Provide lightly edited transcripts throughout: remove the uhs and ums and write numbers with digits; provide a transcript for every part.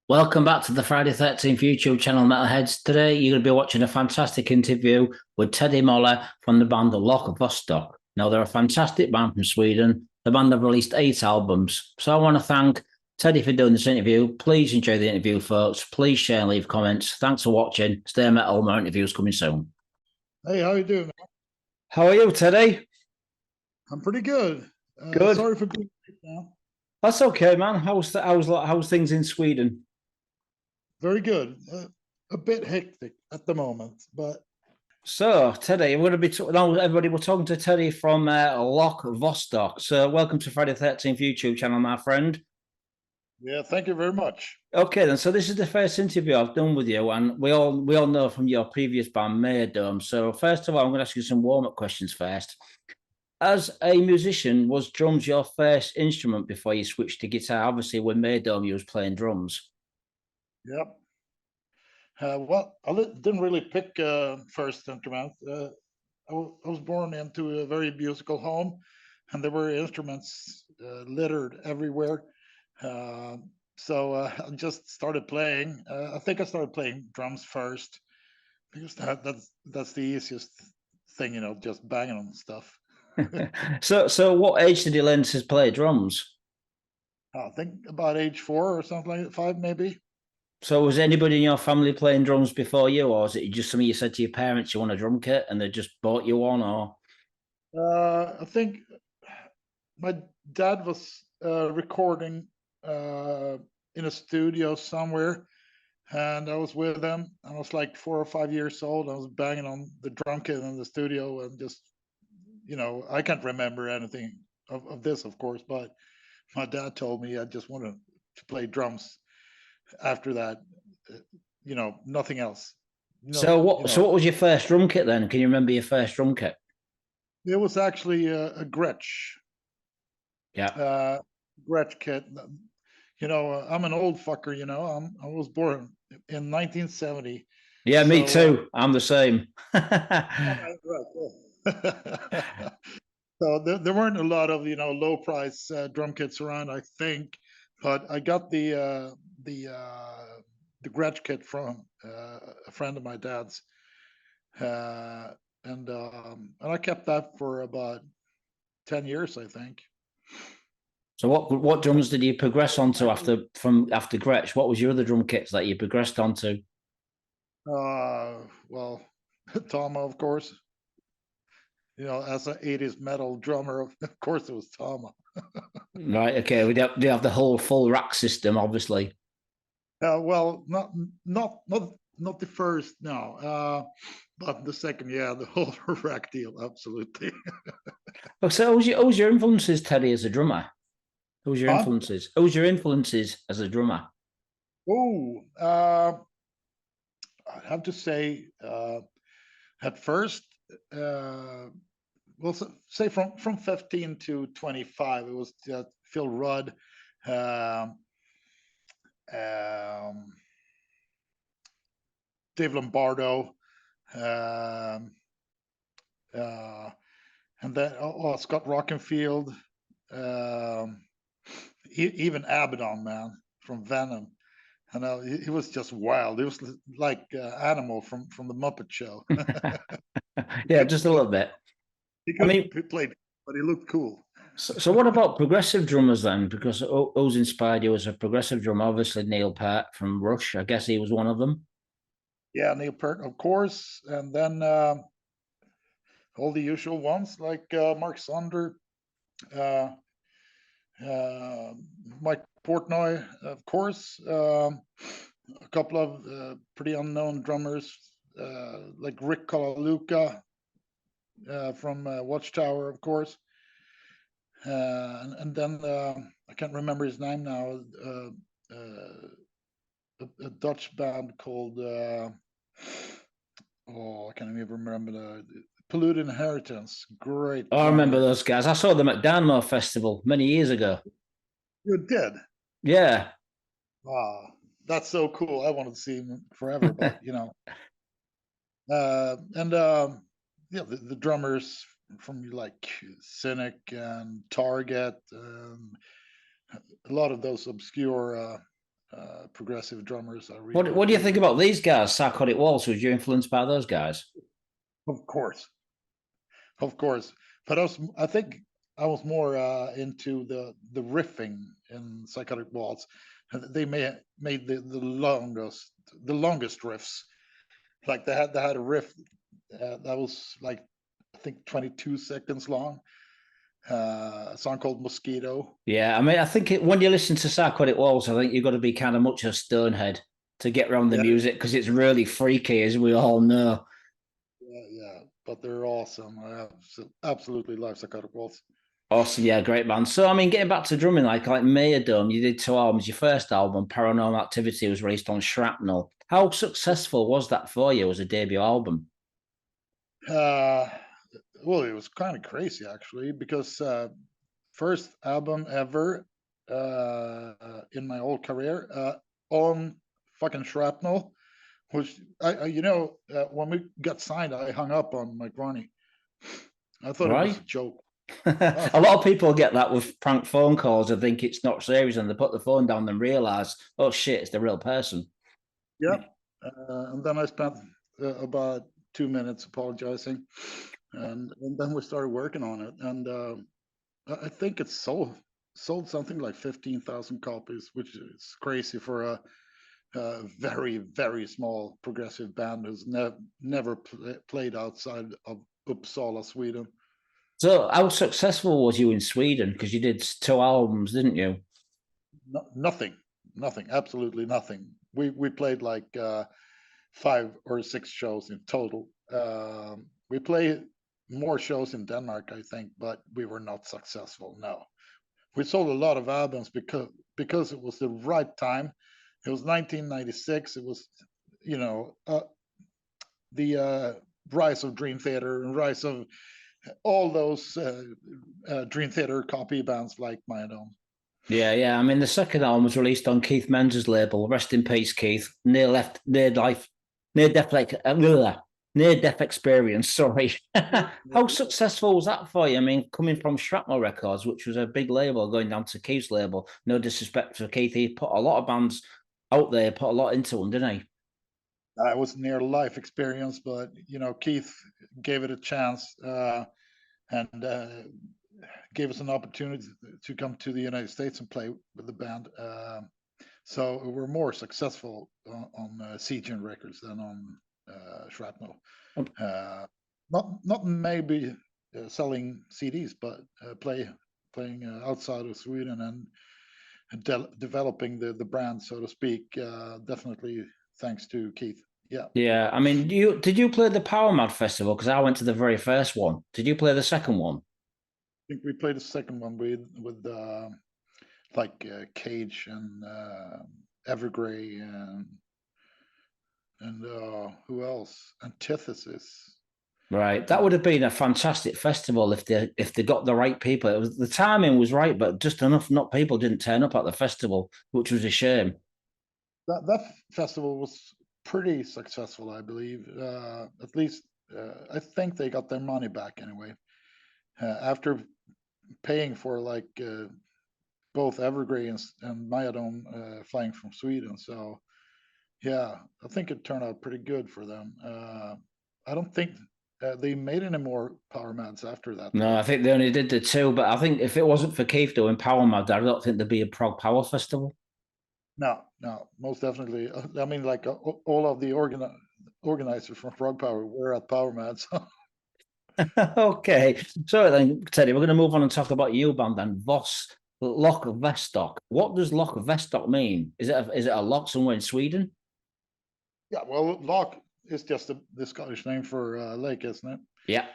Welcome back to the Friday 13th YouTube channel, Metalheads. Today, you're going to be watching a fantastic interview with Teddy Moller from the band Loch Vostok. Now, they're a fantastic band from Sweden. The band have released 8 albums. So I want to thank Teddy for doing this interview. Please enjoy the interview, folks. Please share and leave comments. Thanks for watching. Stay metal. More interviews coming soon. Hey, how you doing, man? How are you, Teddy? I'm pretty good. Good. Sorry for being late now. That's okay, man. How's things in Sweden? Very good. A bit hectic at the moment, but So, Teddy, we're going to be now, everybody. We're talking to Teddy from Loch Vostok. So, welcome to Friday 13th YouTube channel, my friend. yeah, thank you very much. Okay, then. So, this is the first interview I've done with you, and we all know from your previous band, Mayadome. So, first of all, I'm going to ask you some warm up questions first. As a musician, was drums your first instrument before you switched to guitar? Obviously, with Mayadome, you was playing drums. Yep. Well, didn't really pick first instrument. I was born into a very musical home, and there were instruments littered everywhere. Uh, so I just started playing. I think I started playing drums first because that's the easiest thing, just banging on stuff. So, what age did you learn to play drums? I think about age 4 or something like that, 5 maybe. So was anybody in your family playing drums before you, or is it just something you said to your parents you want a drum kit and they just bought you one, or? I think my dad was recording in a studio somewhere, and I was with him. I was like 4 or 5 years old. I was banging on the drum kit in the studio, and just, I can't remember anything of this, of course, but my dad told me I just wanted to play drums after that. Nothing else. So what was your first drum kit then? Can you remember your first drum kit? It was actually a Gretsch. Yeah. Gretsch kit. I'm an old fucker. I was born in 1970. Yeah, me So, too. I'm the same. right, right. So there weren't a lot of low price drum kits around, I think, but I got the Gretsch kit from a friend of my dad's, uh, and I kept that for about 10 years, I think. So what drums did you progress onto after Gretsch? What was your other drum kits that you progressed onto? Well, Tama, of course. As an 80s metal drummer, of course it was Tama. Right, okay. We have the whole full rack system, obviously. Well, not the first, no. But the second, yeah, the whole rack deal, absolutely. So who's your influences, Teddy, as a drummer? Who's your Huh? influences? Who's your influences as a drummer? Oh, I'd have to say, at first, well, say from 15 to 25, it was Phil Rudd, um, um, Dave Lombardo, um, uh, and then Scott Rockenfield, um, even Abaddon, man, from Venom. And he was just wild. He was like Animal from the Muppet Show. Yeah, just a little bit. He I couldn't mean, play, but he looked cool. so what about progressive drummers then? Because who's inspired you as a progressive drummer? Obviously, Neil Peart from Rush. I guess he was one of them. Yeah, Neil Peart, of course, and then all the usual ones like Mark Sander, uh, uh, Mike Portnoy, of course. A couple of pretty unknown drummers like Rick Kalaluka from Watchtower, of course. And then I can't remember his name now. A Dutch band called I can't even remember the Polluted Inheritance. Great Oh, I remember drummer. those guys. I saw them at Downmoor Festival many years ago. You did. Yeah. Wow, that's so cool. I wanted to see him forever, but and yeah, the drummers from like Cynic and Target, a lot of those obscure progressive drummers. I really, What do you really, think about these guys, Sarcotic Waltz? Was you influenced by those guys? of course, of course. But I think I was more into the riffing in Psychotic Waltz. They made the longest riffs. Like they had a riff that was like, I think 22 seconds long. A song called Mosquito. Yeah, I mean, I think when you listen to Sarcotic Waltz, I think you've got to be kind of much a stonehead to get around the Yeah, music because it's really freaky, as we all know. yeah. But they're awesome. I absolutely love Psychotic Waltz. Awesome, yeah, great band. So, I mean, getting back to drumming, like Mayadome, you did 2 albums. Your first album, Paranormal Activity, was released on Shrapnel. How successful was that for you as a debut album? Uh, well, it was kind of crazy actually, because first album ever in my whole career on fucking Shrapnel, which when we got signed, I hung up on Mike Varney. I thought it was Right? a joke. A lot of people get that with prank phone calls and think it's not serious, and they put the phone down and realize, oh shit, it's the real person. Yeah. And then I spent about 2 minutes apologizing, and then we started working on it. And I think it sold something like 15,000 copies, which is crazy for a very, very small progressive band who's never played outside of Uppsala, Sweden. So, how successful was you in Sweden? Because you did 2 albums, didn't you? Nothing, absolutely nothing. We played like 5 or 6 shows in total. We played more shows in Denmark, I think, but we were not successful. No, we sold a lot of albums because it was the right time. It was 1996. It was, the rise of Dream Theater and rise of all those Dream Theater copy bands like Mayadome. Yeah. I mean, the second album was released on Keith Menzies' label. Rest in peace, Keith. Near death experience. Sorry. How successful was that for you? I mean, coming from Shrapnel Records, which was a big label, going down to Keith's label. No disrespect to Keith, he put a lot of bands out there, put a lot into them, didn't he? It was near life experience, but Keith gave it a chance and gave us an opportunity to come to the United States and play with the band. So we're more successful on Siegen Records than on Shrapnel. Not maybe selling CDs, but playing outside of Sweden and developing the brand, so to speak. Definitely thanks to Keith. Yeah. Yeah, I mean, did you play the Power Mad Festival? Because I went to the very first one. Did you play the second one? I think we played the second one with like Cage and Evergrey and who else? Antithesis. Right, that would have been a fantastic festival if they got the right people. It was the timing was right, but just enough not people didn't turn up at the festival, which was a shame. That festival was pretty successful, I believe. At least I think they got their money back anyway. After paying for like both Evergrey and Mayadome flying from Sweden. So yeah, I think it turned out pretty good for them. I don't think they made any more Power Mads after that, No, though. I think they only did the two, but I think if it wasn't for Keith doing Power Mad, I don't think there'd be a Prog Power Festival. No, most definitely. I mean, like all of the organizers from Frog Power were at Power Mads. Okay, so then, Teddy, we're going to move on and talk about you band then. Loch Vostok. What does Loch Vostok mean? Is it a loch somewhere in Sweden? Yeah, well, Loch is just the Scottish name for lake, isn't it? Yeah.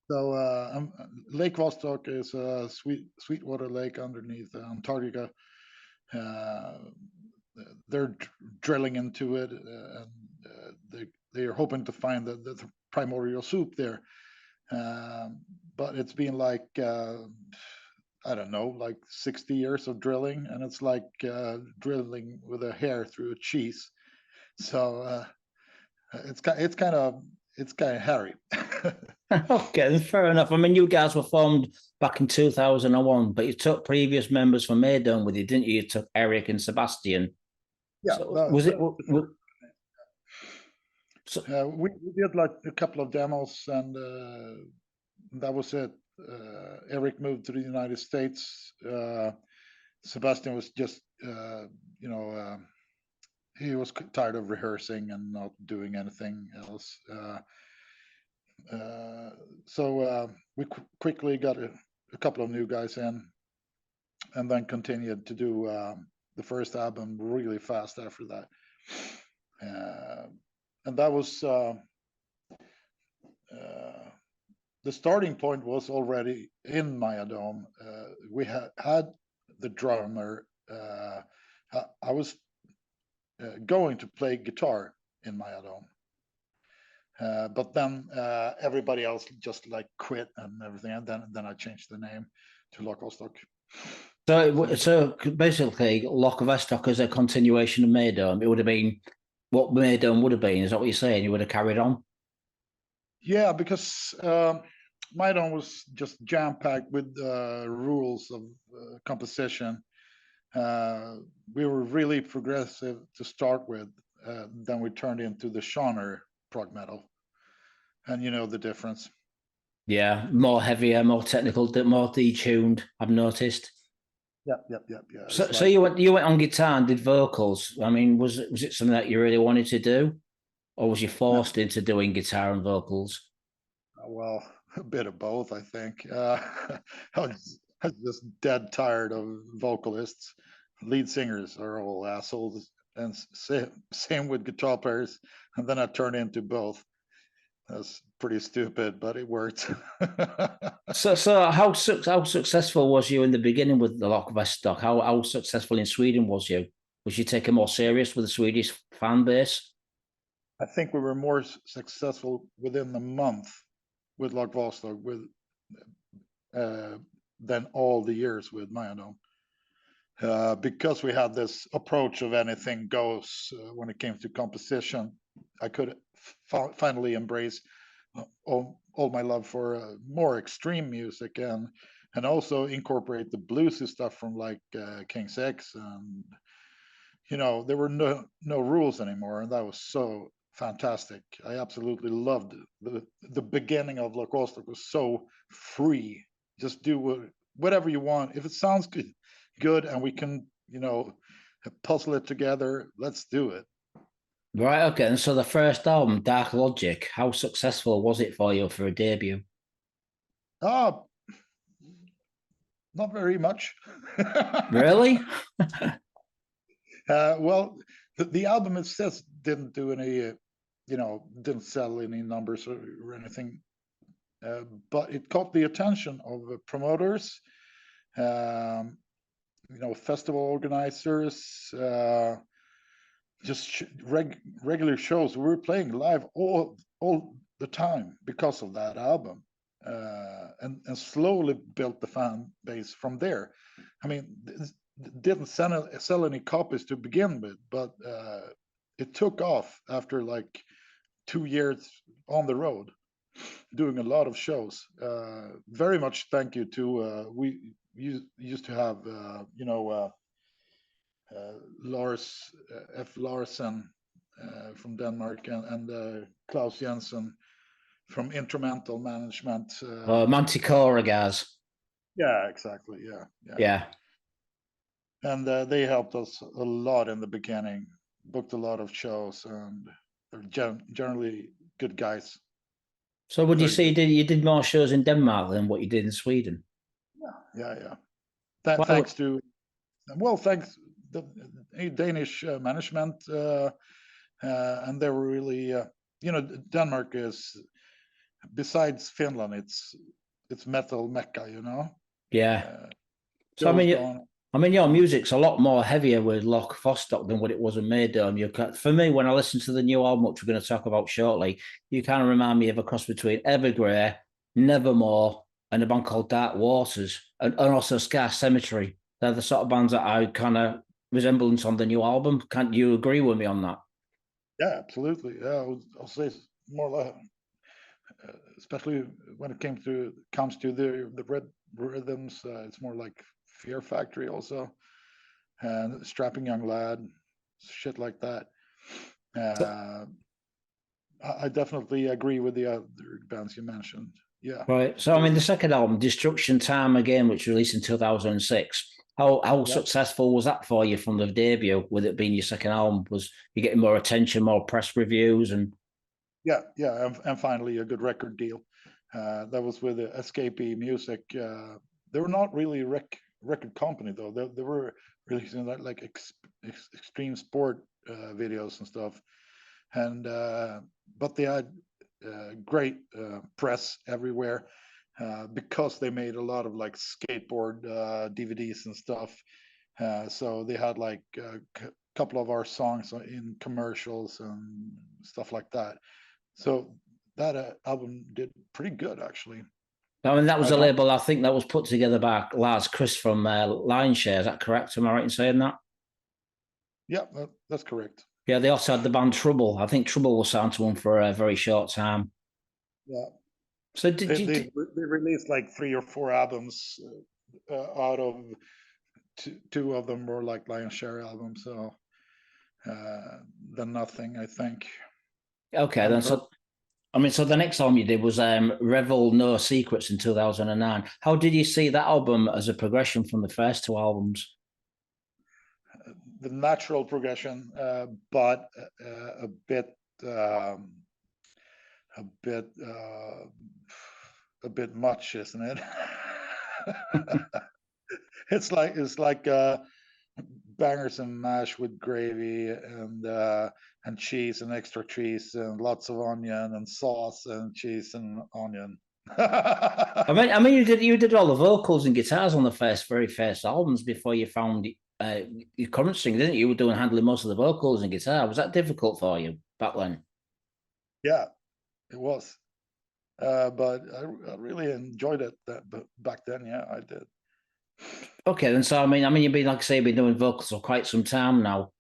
So Lake Vostok is a sweetwater lake underneath Antarctica. They're drilling into it, and they are hoping to find the primordial soup there. But it's been like I don't know, like 60 years of drilling, and it's like drilling with a hair through a cheese. So it's kind of hairy. Okay, fair enough. I mean, you guys were formed back in 2001, but you took previous members from Mayadome with you, didn't you? You took Eric and Sebastian. Yeah, So was it? we did like a couple of demos, and that was it. Eric moved to the United States. Sebastian was just, he was tired of rehearsing and not doing anything else. So we quickly got a couple of new guys in, and then continued to do the first album really fast after that. And that was the starting point was already in Mayadome. We had the drummer. I was going to play guitar in Mayadome. But then everybody else just like quit and everything, and then I changed the name to Loch Vostok. So basically, Loch Vostok is a continuation of Mayadome. It would have been what Mayadome would have been. Is that what you're saying? You would have carried on? Yeah, because Mayadome was just jam-packed with rules of composition. We were really progressive to start with. Then we turned into the genre prog metal, and you know the difference. Yeah, more heavier, more technical, more detuned. I've noticed. Yeah. So you went on guitar and did vocals. I mean, was it something that you really wanted to do, or was you forced into doing guitar and vocals? Well, a bit of both, I think. I was just dead tired of vocalists. Lead singers are all assholes, and same with guitar players. And then I turned into both. That's pretty stupid, but it worked. So how successful was you in the beginning with the Loch Vostok? How successful in Sweden was you? Was you taken more serious with the Swedish fan base? I think we were more successful within the month with Loch Vostok than all the years with Mayadome. Because we had this approach of anything goes when it came to composition. I could finally embrace all my love for more extreme music and also incorporate the bluesy stuff from like King's X, and there were no rules anymore, and that was so fantastic. I absolutely loved it. The beginning of Loch Vostok was so free. Just do whatever you want. If it sounds good and we can puzzle it together, let's do it. Right, okay. And so the first album, Dark Logic, how successful was it for you for a debut? Not very much. Really? Well, the album itself didn't do any, didn't sell any numbers or anything, but it caught the attention of promoters, festival organizers, just regular shows. We were playing live all the time because of that album, and slowly built the fan base from there. I mean, didn't sell any copies to begin with, but it took off after like 2 years on the road, doing a lot of shows. Very much thank you to we used to have Lars F. Larsen from Denmark and Klaus Jensen from Instrumental Management. Manticora guys. Yeah, exactly. Yeah. And they helped us a lot in the beginning, booked a lot of shows, and they're generally good guys. So would you say you did more shows in Denmark than what you did in Sweden? Yeah. Thanks to the Danish management, and they were really, Denmark is, besides Finland, it's metal mecca, Yeah. So I mean, your music's a lot more heavier with Loch Vostok than what it was in Mayadome. For me, when I listen to the new album, which we're going to talk about shortly, you kind of remind me of a cross between Evergrey, Nevermore, and a band called Dark Waters, and also Scar Symmetry. They're the sort of bands that I kind of resemblance on the new album. Can't you agree with me on that? Yeah, absolutely. Yeah, I'll say more like especially when it comes to the rhythms. It's more like Fear Factory also, and Strapping Young Lad, shit like that. I definitely agree with the other bands you mentioned. Yeah. Right. So, I mean, the second album, Destruction Time Again, which was released in 2006, how successful was that for you from the debut, with it being your second album? Was you getting more attention, more press reviews? And yeah, and finally a good record deal. That was with Escapee Music. They were not really a record company, though. They were releasing that like extreme sport videos and stuff. And but they had great press everywhere because they made a lot of like skateboard DVDs and stuff. So they had like a couple of our songs in commercials and stuff like that. So that album did pretty good, actually. I mean, that was I a don't. label, I think, that was put together by Lars Chris from Lionshare. Is that correct? Am I right in saying that? Yeah, that's correct. Yeah, they also had the band Trouble. I think Trouble was signed to one for a very short time. Yeah, So did you? they released like 3 or 4 albums. Out of two of them were like Lionshare albums. So then nothing, I think. Okay, then. So I mean, so the next album you did was Revel No Secrets in 2009. How did you see that album as a progression from the first 2 albums? The natural progression, but a bit, a bit, a bit much, isn't it? It's like bangers and mash with gravy and cheese and extra cheese and lots of onion and sauce and cheese and onion. I mean, you did all the vocals and guitars on the very first albums before you found your current singer, didn't you? You were doing handling most of the vocals and guitar. Was that difficult for you back then? Yeah, it was. But I really enjoyed it back then. Yeah, I did. Okay, then. So I mean, you've been, like I say, been doing vocals for quite some time now.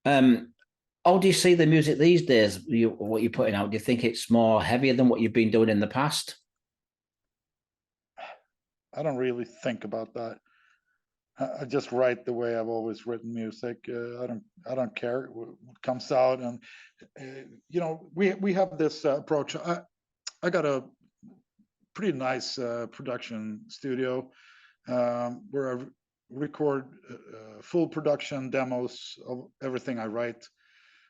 How do you see the music these days? What you're putting out? Do you think it's more heavier than what you've been doing in the past? I don't really think about that. I just write the way I've always written music. I don't care what comes out, and we have this approach. I got a pretty nice production studio where I record full production demos of everything I write.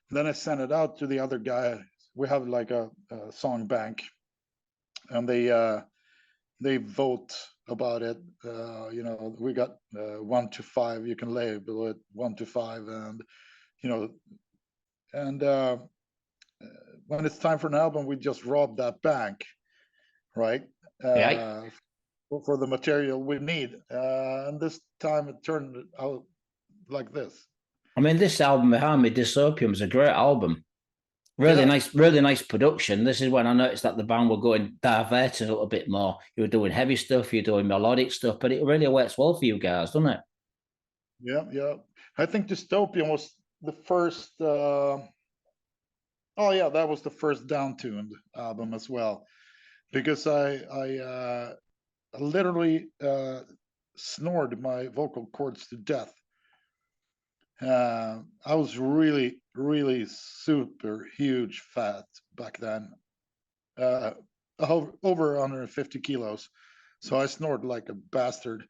Then I send it out to the other guy. We have like a song bank, and they vote about it. We got 1 to 5. You can label it 1 to 5, and when it's time for an album, we just rob that bank, right? Yeah. For the material we need. And this time it turned out like this. I mean, this album behind me, Dystopium, is a great album. Yeah. Really nice production. This is when I noticed that the band were going diverted a little bit more. You were doing heavy stuff, you're doing melodic stuff, but it really works well for you guys, doesn't it? Yeah. I think Dystopian was the first. Oh yeah, that was the first downtuned album as well, because I literally snored my vocal cords to death. I was really super huge fat back then, over 150 kilos. So I snored like a bastard,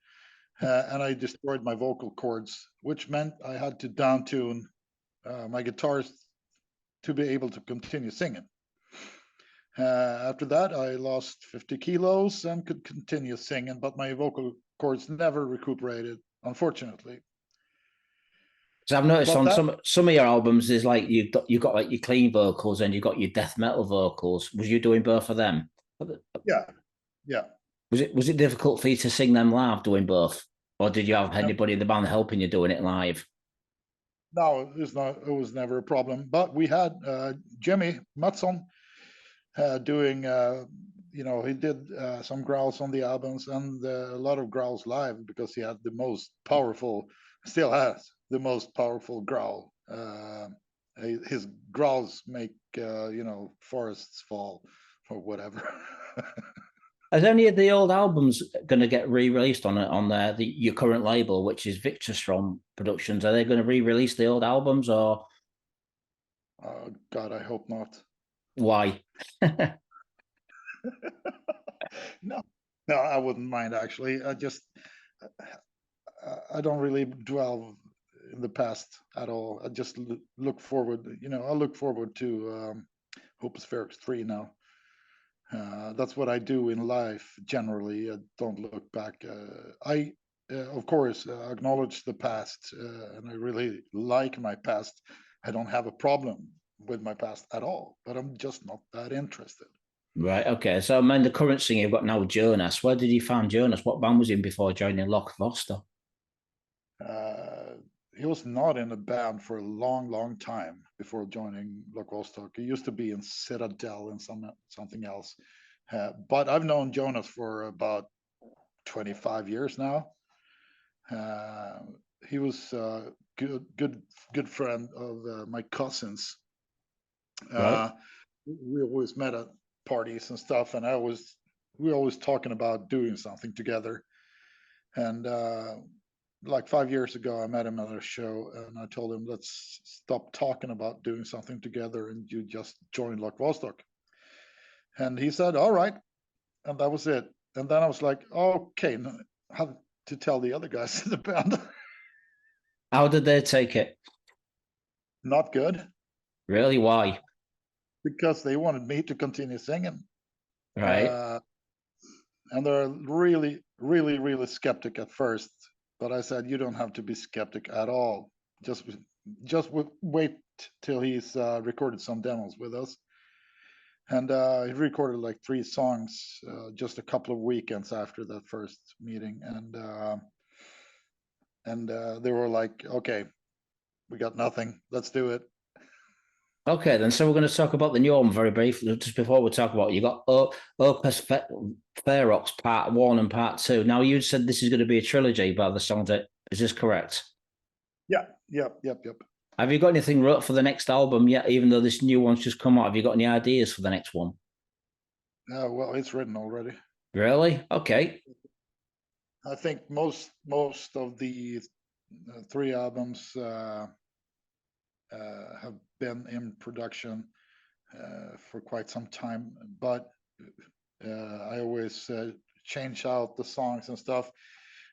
and I destroyed my vocal cords, which meant I had to downtune my guitars to be able to continue singing. After that, I lost 50 kilos and could continue singing, but my vocal cords never recuperated, unfortunately. So I've noticed But on that, some of your albums, there's like you've got like your clean vocals and you've got your death metal vocals. Was you doing both of them? yeah. Was it difficult for you to sing them live doing both? Or did you have No, anybody in the band helping you doing it live? no, it was never a problem. But we had Jimmy Mattsson doing, he did some growls on the albums and a lot of growls live because he had the most powerful, still has the most powerful growl. His growls make, forests fall. or whatever. Are any of the old albums going to get re-released on your current label, which is Victor Strom Productions? Are they going to re-release the old albums, or God, I hope not. why? No, no, I wouldn't mind actually. I don't really dwell in the past at all. I just look forward. I look forward to Hopus Ferrex 3 now. That's what I do in life generally. I don't look back. I, of course, acknowledge the past, and I really like my past. I don't have a problem with my past at all, but I'm just not that interested. Right. Okay. So, I mean, the current singer you've got now, Jonas. Where did you find Jonas? What band was he in before joining Loch Vostok? He was not in a band for a long, long time before joining Loch Vostok. He used to be in Citadel and something else. But I've known Jonas for about 25 years now. He was a good friend of my cousins. Right. We always met at parties and stuff, and we were always talking about doing something together. And like 5 years ago, I met him at a show, and I told him, let's stop talking about doing something together, and you just join Loch Vostok. And he said, all right. And that was it. And then I was like, okay, how to tell the other guys in the band? How did they take it? Not good, Really? Why? because they wanted me to continue singing. Right. And they're really, really, really skeptic at first. But I said, you don't have to be skeptic at all. Just wait till he's recorded some demos with us. And he recorded like 3 songs just a couple of weekends after that first meeting. And they were like, okay, we got nothing. Let's do it. Okay, then. So we're going to talk about the new album very briefly. Just before we talk about it, you got Opus Ferox Part 1 and Part 2. Now, you said this is going to be a trilogy by the songs. Is this correct? Yeah, yep. Have you got anything wrote for the next album yet, even though this new one's just come out? Have you got any ideas for the next one? Well, it's written already. Really? Okay. I think most of the 3 albums have been in production for quite some time, but I always change out the songs and stuff.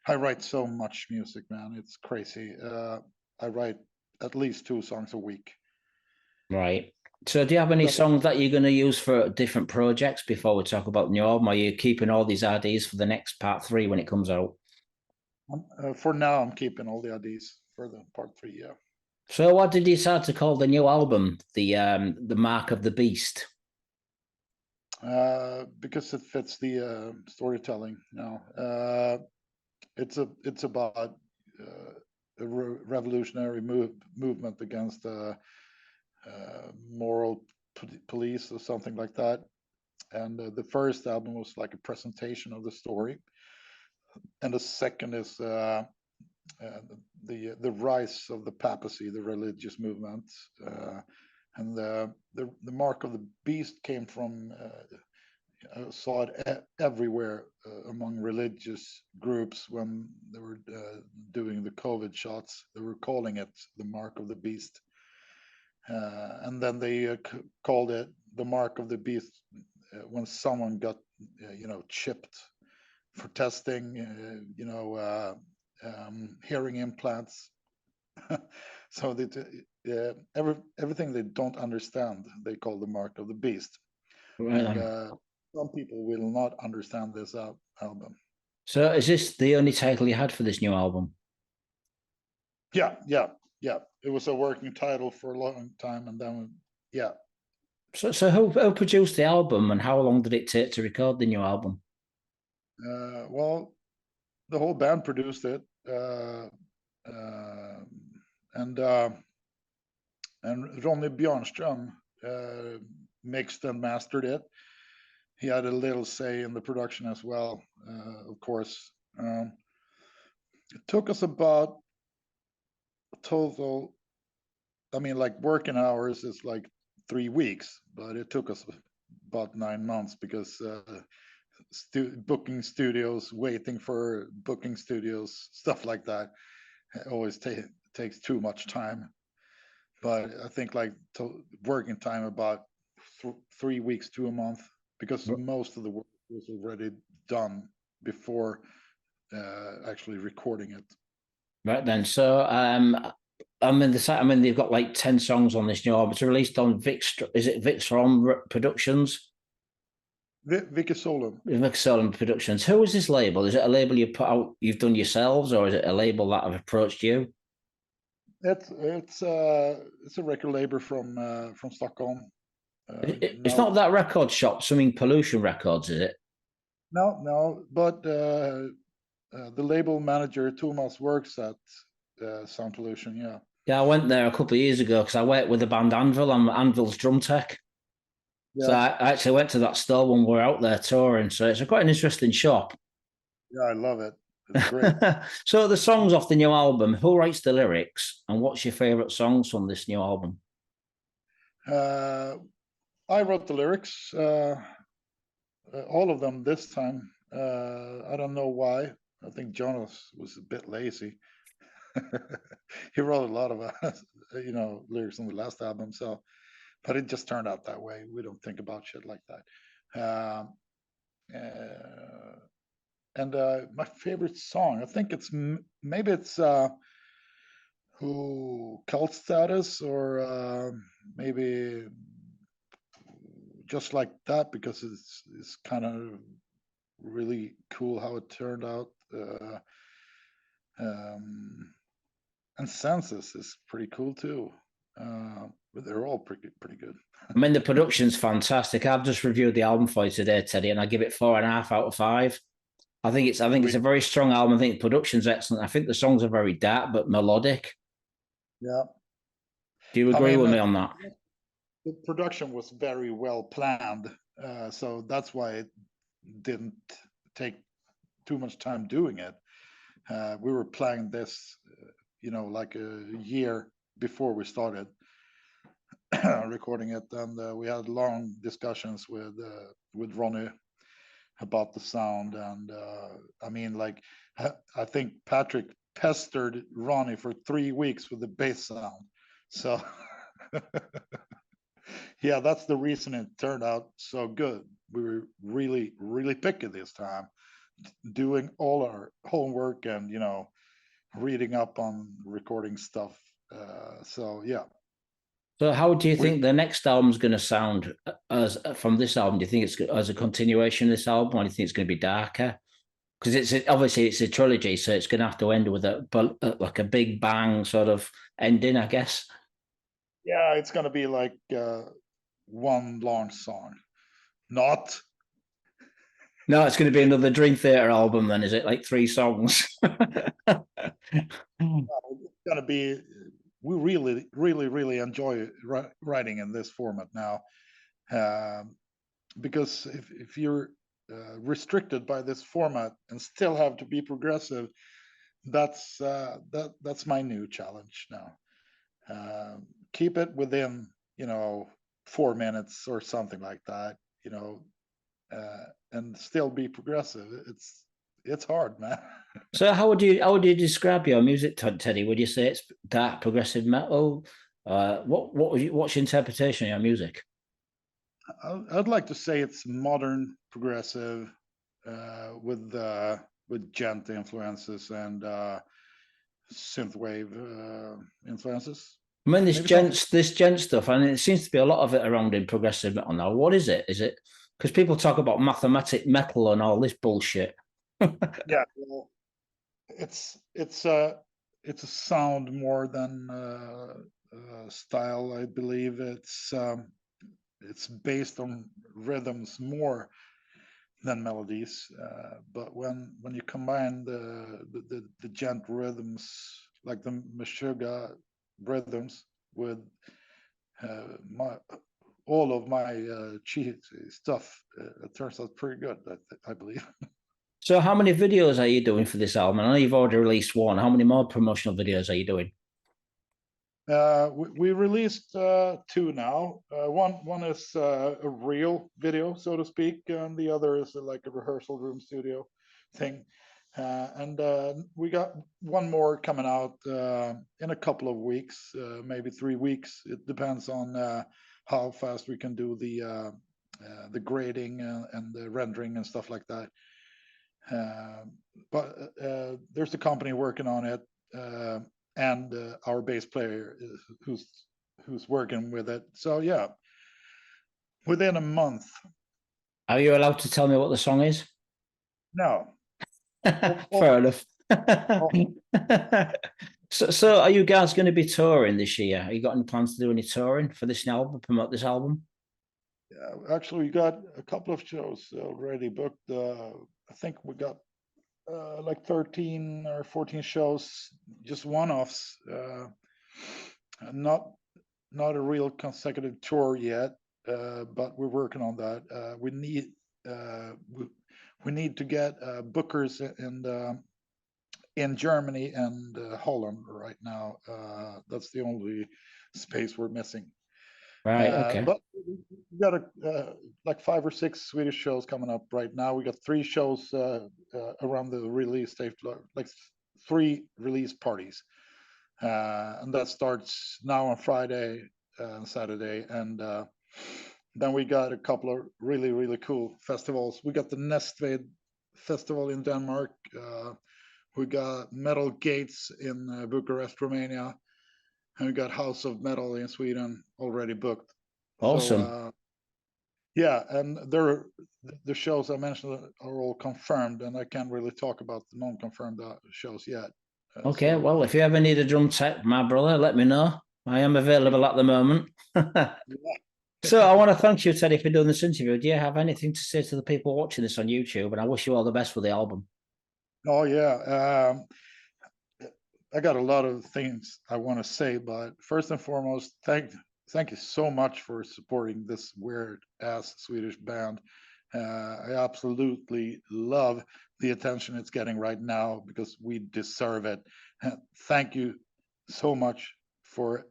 I write so much music, man. It's crazy. I write at least 2 songs a week. Right. So do you have any songs that you're going to use for different projects before we talk about the new album? Are you keeping all these ideas for the next Part 3 when it comes out? For now, I'm keeping all the ideas for the Part 3, yeah. So what did you decide to call the new album, the Mark of the Beast? Because it fits the storytelling now. It's about a revolutionary movement against moral police or something like that. And the first album was like a presentation of the story, and the second is the rise of the papacy, the religious movement, and the mark of the beast came from. I saw it everywhere among religious groups when they were doing the COVID shots. They were calling it the mark of the beast. And then they called it the mark of the beast when someone got, chipped for testing, hearing implants. So everything they don't understand, they call the mark of the beast. Right. And some people will not understand this album. So is this the only title you had for this new album? Yeah. It was a working title for a long time, and then yeah. So who produced the album, and how long did it take to record the new album? Well, the whole band produced it, and Ronny Björnström mixed and mastered it. He had a little say in the production as well, of course. It took us about total, I mean, like working hours is like 3 weeks, but it took us about 9 months because booking studios, waiting for booking studios, stuff like that, always takes too much time. But I think like working time about 3 weeks to a month, because most of the work was already done before actually recording it. Right then. So I mean they've got like 10 songs on this new album. It's released on is it Victron Productions? Vicky Solon. Victron Productions. Who is this label? Is it a label you put out, you've done yourselves, or is it a label that have approached you? It's a record label from Stockholm. It's not that record shop, something Pollution Records, is it? No, but the label manager Thomas works at Sound Pollution. Yeah. Yeah, I went there a couple of years ago because I worked with the band Anvil. I'm Anvil's drum tech. Yeah. So I actually went to that store when we were out there touring. So it's quite an interesting shop. Yeah, I love it. It's great. So the songs off the new album, who writes the lyrics, and what's your favorite songs from this new album? I wrote the lyrics, all of them this time. I don't know why. I think Jonas was a bit lazy. He wrote a lot of lyrics on the last album, so but it just turned out that way. We don't think about shit like that. And my favorite song, I think it's maybe it's Cult Status, or maybe Just Like That, because it's kind of really cool how it turned out. And Census is pretty cool too. But they're all pretty good. I mean, the production's fantastic. I've just reviewed the album for you today, Teddy, and I give it 4.5 out of 5. I think it's a very strong album. I think the production's excellent. I think the songs are very dark but melodic. Yeah. Do you agree with me on that? The production was very well planned, so that's why it didn't take too much time doing it. We were planning this, like a year before we started recording it, and we had long discussions with Ronnie about the sound. And I mean, like, I think Patrik pestered Ronnie for 3 weeks with the bass sound. So yeah, that's the reason it turned out so good. We were really, really picky this time, doing all our homework and reading up on recording stuff. So yeah. So how do you think the next album's going to sound as from this album? Do you think it's as a continuation of this album, or do you think it's going to be darker? Because obviously it's a trilogy, so it's going to have to end with like a big bang sort of ending, I guess. Yeah, it's going to be like one long song. Not. No, it's going to be another Dream Theater album then, is it? Like 3 songs? It's going to be. We really, really, really enjoy writing in this format now, because if you're restricted by this format and still have to be progressive, that's my new challenge now. Keep it within 4 minutes or something like that, and still be progressive. It's hard, man. So how would you describe your music, Teddy? Would you say it's dark progressive metal? What's your interpretation of your music? I'd like to say it's modern progressive, with djent influences and synthwave influences. I mean, this djent stuff, and it seems to be a lot of it around in progressive metal now. What is it? Is it because people talk about mathematic metal and all this bullshit? Yeah, well, it's a sound more than style. I believe it's based on rhythms more than melodies. But when you combine the djent rhythms, like the Meshuggah rhythms, with all of my cheat stuff, it turns out pretty good, I believe. So how many videos are you doing for this album? I know you've already released one. How many more promotional videos are you doing? We released two now. One is a real video, so to speak, and the other is like a rehearsal room studio thing. And we got one more coming out in a couple of weeks, maybe 3 weeks. It depends on how fast we can do the grading and the rendering and stuff like that. But there's a company working on it, and our bass player who's working with it. So yeah, within a month. Are you allowed to tell me what the song is? No. Fair enough. So are you guys going to be touring this year? Are you got any plans to do any touring for this album, promote this album? Yeah, actually, we got a couple of shows already booked. I think we got like 13 or 14 shows, just one-offs. Not a real consecutive tour yet, but we're working on that. We need to get bookers in Germany and Holland right now. That's the only space we're missing. Right. Okay. But we got like 5 or 6 Swedish shows coming up right now. We got 3 shows around the release date, like 3 release parties, and that starts now on Friday and Saturday, and then we got a couple of really cool festivals. We got the Næstved Festival in Denmark. We got Metal Gates in Bucharest, Romania. And we got House of Metal in Sweden already booked. Awesome. So, yeah, and the shows I mentioned are all confirmed, and I can't really talk about the non-confirmed shows yet. Okay, well, if you ever need a drum tech, my brother, let me know. I am available at the moment. So I want to thank you, Teddy, for doing this interview. Do you have anything to say to the people watching this on YouTube? And I wish you all the best for the album. Oh, yeah. I got a lot of things I want to say, but first and foremost, thank you so much for supporting this weird ass Swedish band. I absolutely love the attention it's getting right now because we deserve it. Thank you so much for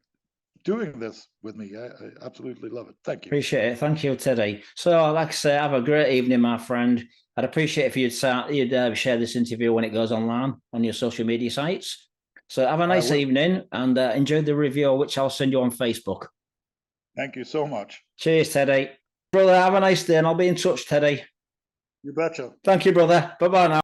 doing this with me. I absolutely love it. Thank you. Appreciate it. Thank you, Teddy. So, like I say, have a great evening, my friend. I'd appreciate if you'd share this interview when it goes online on your social media sites. So have a nice evening and enjoy the review, which I'll send you on Facebook. Thank you so much. Cheers, Teddy. Brother, have a nice day and I'll be in touch, Teddy. You betcha. Thank you, brother. Bye-bye now.